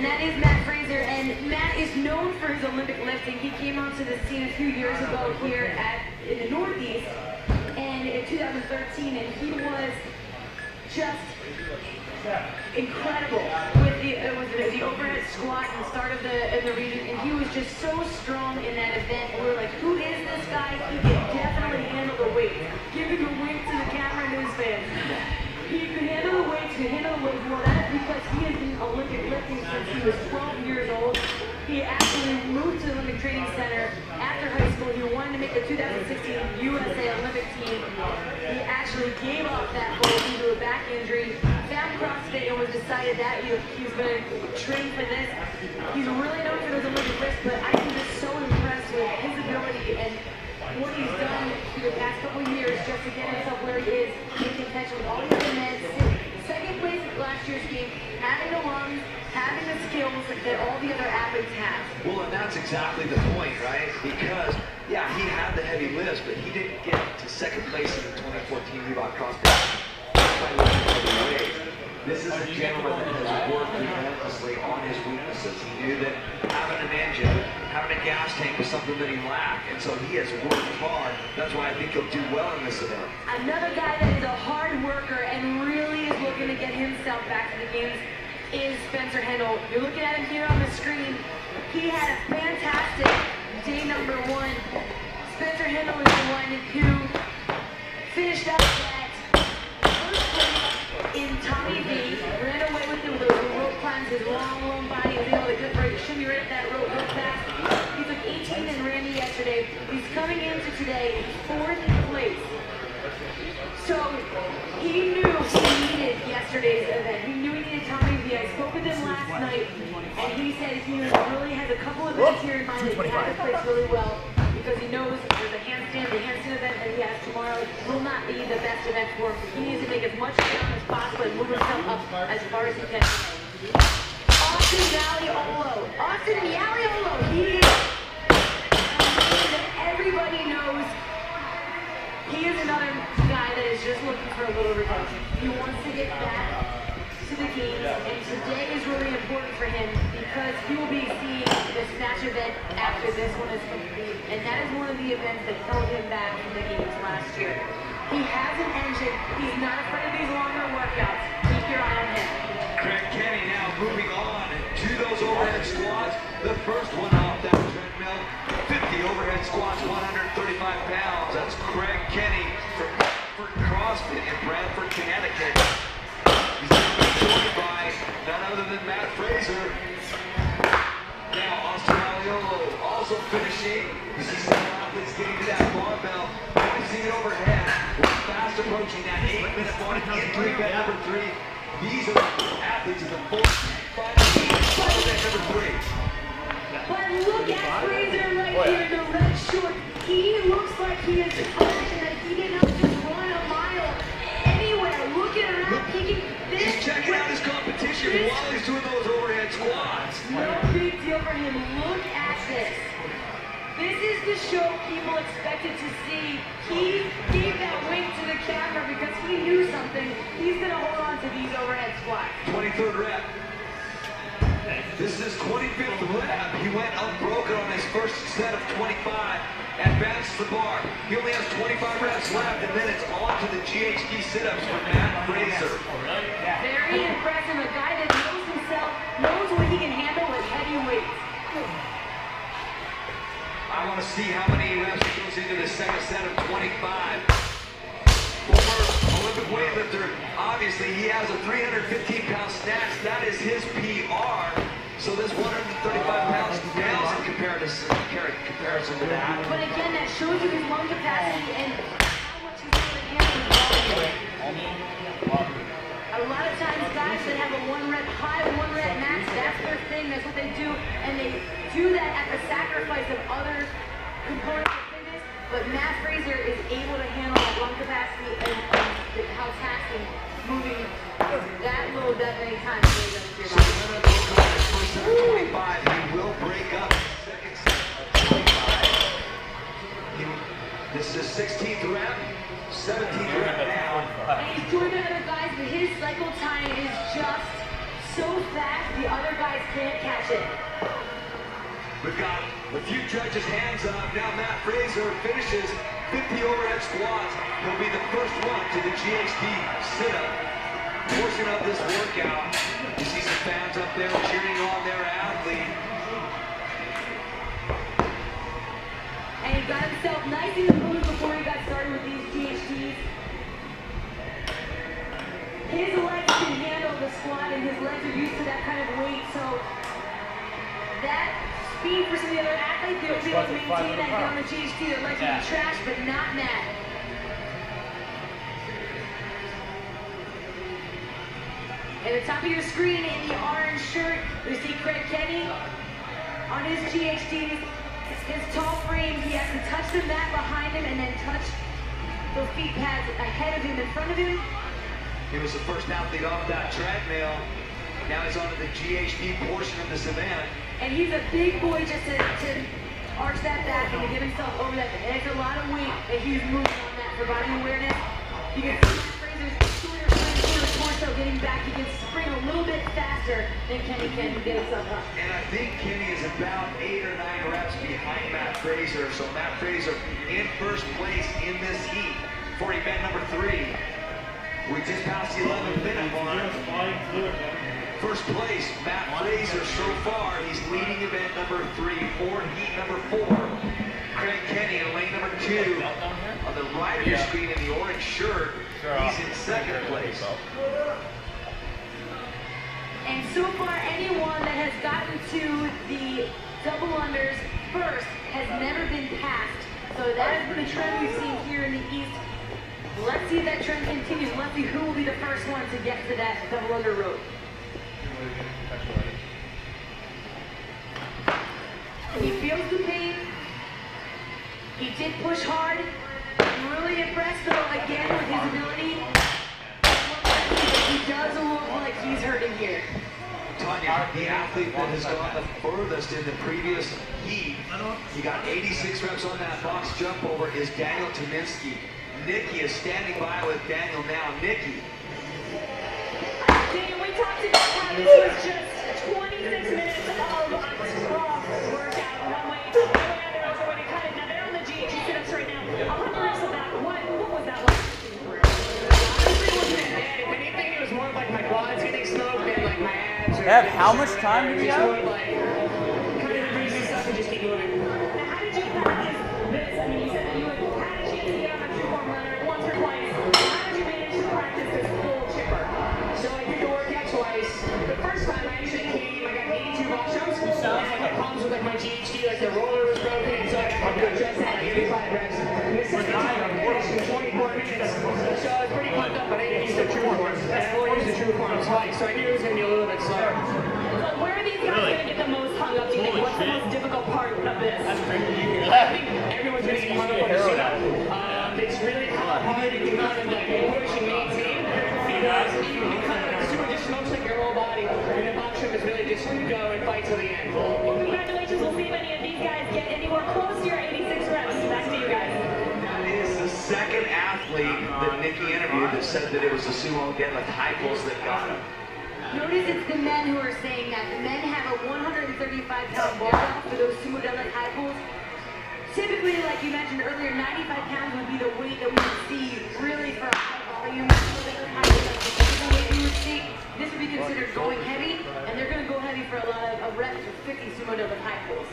And that is Matt Frenze, and Matt is known for his Olympic lifting. He came onto the scene a few years ago here in the Northeast, and in 2013, and he was just incredible with the overhead squat and the start of the region, and he was just so strong in that event. And we were like, who is this guy? He can definitely handle the weight. Giving a wink to the camera news fans. He could handle the weights, he could handle the weight. Well, that's because he has been Olympic lifting since he was 12 years old. He actually moved to the Olympic Training Center after high school. He wanted to make the 2016 USA Olympic team. He actually gave up that goal due to a back injury, found CrossFit, and was decided that he was going to train for this. He's really known for those Olympic lifts, but I'm just so impressed with his ability and what he's done for the past couple of years just to get himself where he is in contention with all the other men. Second place at last year's game, having the lungs, having the skills that all the other athletes have. Well, and that's exactly the point, right? Because, yeah, he had the heavy lifts, but he didn't get to second place in the 2014 Reebok CrossFit by lifting heavy weight. This is a gentleman that has worked relentlessly on his weaknesses. He knew that having an engine, having a gas tank was something that he lacked, and so he has worked hard. That's why I think he'll do well in this event. Another guy that is a hard worker and really is looking to get himself back to the games is Spencer Hendel. You're looking at him here on the screen. He had a fantastic day number one. Spencer Hendel is the one who finished up that first place in Tommy V, ran away with it with those rope climbs, his long body, was able to get right, shimmy right at that rope real fast. He took 18 in Randy yesterday. He's coming into today in fourth place. So he knew he needed yesterday's event. He knew he needed Tommy V. I spoke with him last night, and he said he really has a couple of events here in mind that he has to place really well, because he knows there's a handstand, the handstand event that he has tomorrow will not be the best event for him. He needs to make as much ground as possible and move himself up as far as he can. Austin Yaliolo. Austin Yaliolo. He is that everybody knows. He is another guy that is just looking for a little redemption. He wants to get back to the games, and today is really important for him because he will be seeing the snatch event after this one is complete, and that is one of the events that held him back from the games last year. He has an engine. He's not afraid of these longer workouts. Keep your eye on him. Craig Kenny now moving on to those overhead squats. The first one off that treadmill, 50 overhead squats, 135 pounds. That's Craig Kenny from Bradford CrossFit in Bradford, Connecticut. He's going to be joined by none other than Matt Frenze. Now Austin Aliolo also finishing. You see some athletes getting to that barbell, finishing it overhead. We're fast approaching that 8-minute mark into event number 3. These are the athletes in the fourth final event number 3. But look at Frenze right here in the red short. He looks like he is tired and that he did not just run a mile anywhere. Looking around, thinking this. He's checking out his competition while he's doing those overhead squats. No big deal for him. Look at this. This is the show people expected to see. He gave that wink to the camera because he knew something. He's going to hold on to these overhead squats. 23rd rep. This is his 25th rep. He went unbroken on his first set of 25. Advances the bar. He only has 25 reps left, and then it's on to the GHD sit-ups for Matt Frenze. Very impressive. A guy that knows himself, knows what he can handle with heavy weights. I want to see how many reps he goes into the second set of 25. Former Olympic weightlifter, obviously he has a 315-pound snatch. That is his PR. So this 135 pounds pales in comparison to that. But again, that shows you his lung capacity and how much he's able to handle his volume. A lot of times guys that have a 1-rep high, 1-rep max, that's their thing, that's what they do, and they do that at the sacrifice of other components of fitness. But Matt Frenze is able to handle that lung capacity and how taxing moving that little that many times. So first set of 25, he will break up second set of 25. This is his 16th rep, 17th rep now. And he's doing other guys, but his cycle time is just so fast. The other guys can't catch it. We've got a few judges' hands up. Now Matt Frenze finishes 50 overhead squats. He'll be the first one to the GHD sit-up portion of this workout. You see some fans up there cheering on their athlete. And he got himself nice in the mood before he got started with these GHDs. His legs can handle the squat, and his legs are used to that kind of weight, so that speed for some of the other athletes, they'll be able to maintain that here on the GHD. Their legs will be trash, but not Matt. At the top of your screen in the orange shirt, you see Craig Kenny on his GHDs. His tall frame, he has to touch the mat behind him and then touch those feet pads ahead of him, in front of him. He was the first athlete off that treadmill. Now he's on to the GHD portion of this event. And he's a big boy just to arch that back and to get himself over that. And it's a lot of weight that he's moving on that for body awareness. You can see Frenze's shorter torso getting back. He can spring a little bit faster than Kenny can to get himself up. And I think Kenny is about 8 or 9 reps behind Matt Frenze. So Matt Frenze in first place in this heat for event number 3. We just passed the 11-minute mark. First place, Matt Frenze so far. He's leading event number 3 for heat number 4. Craig Kenny in lane number 2. On the right of your screen in the orange shirt, he's in second place. And so far, anyone that has gotten to the double unders first has never been passed. So that has been a trend we've seen here in the East. Let's see if that trend continues. Let's see who will be the first one to get to that double under rope. He feels the pain. He did push hard. I'm really impressed though, again, with his ability. He does look like he's hurting here. Tanya, the athlete that has gone the furthest in the previous heat, he got 86 reps on that box jump over, is Daniel Tominski. Nikki is standing by with Daniel now. Nikki. Daniel, we talked about how this was just 26 minutes of strong workout. One way, the other way to cut it. Now they're on the GHD sit-ups right now. 100 reps of that. What was that like? Honestly, it wasn't that bad. If anything, it was more like my quads getting smoked than like my abs. Ev, how much time do we have? Like, kind of breeze and stuff and just keep moving. Now, how did you practice this? I mean, you said that you had a chance to get on a two-form runner once or twice. How did you manage to practice this full chipper? So I did the workout twice. The first time I actually came, I got 82 box jumps. And I had problems with like my GHD, like the roller was broken, so I had to adjust that like 85 reps. And the second time I finished in 24 minutes. So I was pretty pumped up, but I didn't use the true form. And I only used the true form twice, so I knew it was going to be a little bit slower. So where are these guys going to get the most hung up? Do you think? What's the most difficult part of this? I think everyone's going to get hung up on the sit-up. It's really hard to kind of like push and maintain because you kind of super just smokes like your whole body, and the box jump is really just go and fight till the end. Well, congratulations. We'll see if any of these guys get anywhere close to your 86 reps. Back to you guys. That is the second athlete that Nikki interviewed that said that it was the sumo deadlift high pulls that got him. Notice it's the men who are saying that. The men have a 135-pound barbell for those sumo deadlift high pulls. Typically, like you mentioned earlier, 95 pounds would be the weight that we would see really for a high volume sumo deadlift high pulls. That's the weight we would see. This would be considered going heavy, and they're going to go heavy for a lot of reps with 50 sumo deadlift high pulls.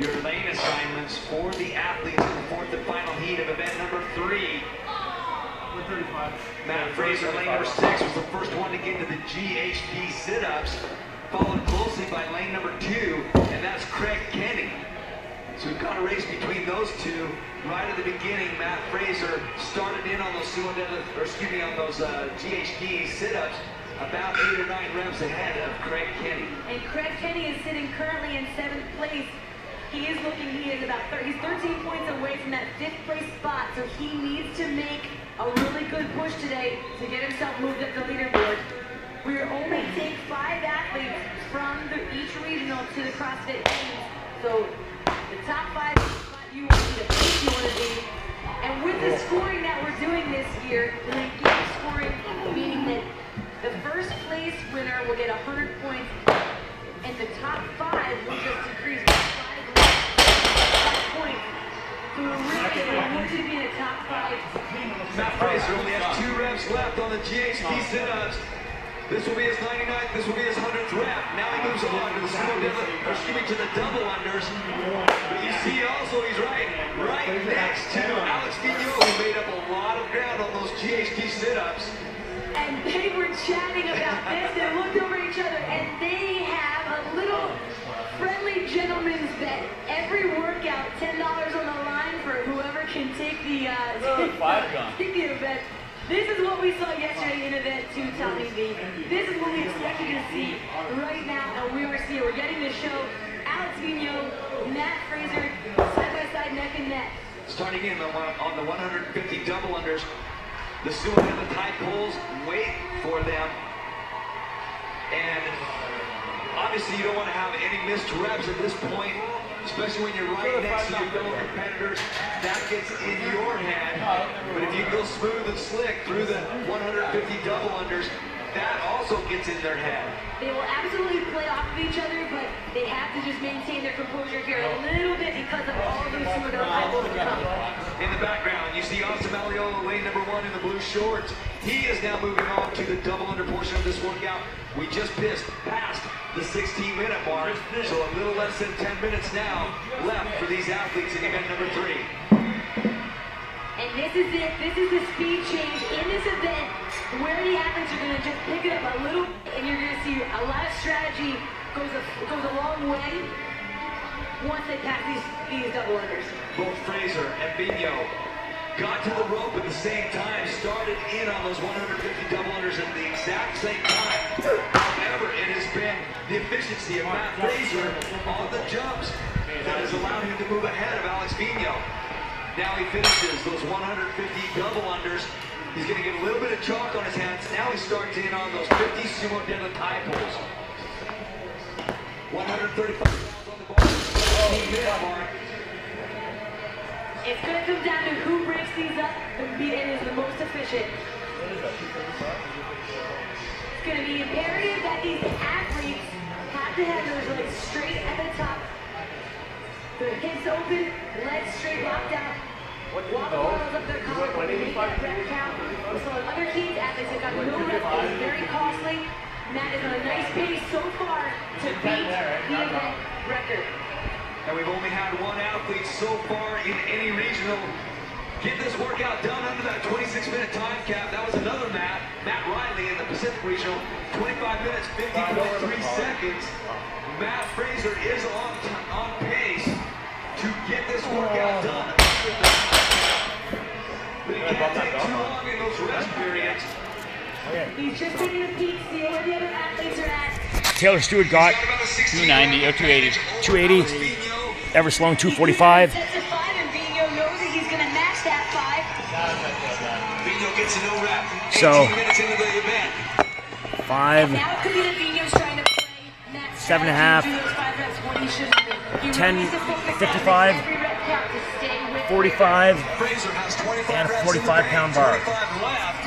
Your lane assignments for the athletes in the fourth and final heat of event number 3. Matt Frenze, lane number 6, was the first one to get to the GHD sit-ups, followed closely by lane number 2, and that's Craig Kenny. So we've got a race between those two. Right at the beginning, Matt Frenze started in on those on those GHD sit-ups, about 8 or 9 reps ahead of Craig Kenny. And Craig Kenny is sitting currently in 7th place. He is 13 points away from that 5th place spot, so he needs to make a really good push today to get himself moved up the leaderboard. We are only take 5 athletes from each regional to the CrossFit Games, so the top 5 is the spot you want to be, the place you want to be. And with the scoring that we're doing this year, the game scoring, meaning that The first place winner will get 100 points, and the top 5 will just decrease by 5 points. So we're really going to be in the top 5. Matt Fraser only has 2 reps left on the GHD sit-ups. This will be his 99th, this will be his 100th rep. Now he moves on to the sumo deadlift, or excuse me, to the double unders. But you see also he's right next to Alex Vigneault, who made up a lot of ground on those GHD sit-ups. And they were chatting about this. They looked over each other, and they have a little friendly gentleman's bet. Every workout, $10 on the line for whoever can take the take the event. This is what we saw yesterday in Event 2, Tommy V. This is what we expected to see right now, and we are seeing. We're getting to show Alex Vigneault, Matt Fraser, side by side, neck and neck. Starting in on the 150 double unders, the sumo deadlift high pulls, wait for them, and obviously you don't want to have any missed reps at this point, especially when you're right next to your fellow competitors. That gets in your head. But if you go smooth and slick through the 150 double unders, that also gets in their head. They will absolutely play off of each other, but they have to just maintain their composure here a little bit because of all of those sumo deadlift high pulls that come. In the background, you see Austin Malleolo, lane number 1 in the blue shorts. He is now moving on to the double under portion of this workout. We just passed the 16-minute mark, so a little less than 10 minutes now left for these athletes in event number 3. And this is it. This is the speed change in this event where the athletes are going to just pick it up a little, and you're going to see a lot of strategy goes a long way once they pass these double unders. Both Fraser and Vigneault got to the rope at the same time, started in on those 150 double unders at the exact same time. However, it has been the efficiency of Matt Fraser on the jumps that has allowed him to move ahead of Alex Vigneault. Now he finishes those 150 double unders. He's going to get a little bit of chalk on his hands. Now he starts in on those 50 sumo deadlift high pulls. 135 pounds on the bar, 15-minute mark. It's going to come down to who breaks these up and is the most efficient. It's going to be imperative that these athletes have to have those legs straight at the top. Their hips open, legs straight locked out. While the barbells up their collar, when they make that rep count. We saw other teams athletes that got no reps. It was very costly. Matt is on a nice pace so far to beat the event record. And we've only had one athlete so far in any regional get this workout done under that 26-minute time cap. That was another Matt Riley in the Pacific Regional, 25 minutes, 50.3 seconds. Matt Fraser is on pace to get this workout done. But it can't take too long in those rest periods. He's just taking a peek, see where the other athletes are at. Taylor Stewart got 290 or 280. 280. Everett Sloan 245. Sets a 5 and Vigneault knows that he's going to match that 5. Vigneault gets a no rep. 18 So, minutes into the event. 5, Now it could be that Vigneault's trying to play Matt's 7.5, strategy, do those 5 reps when he shouldn't be. He 10, really needs to focus on 55, every rep count to stay with 45, Fraser has 25 and reps 45 in the pound bank, bar. 25 left.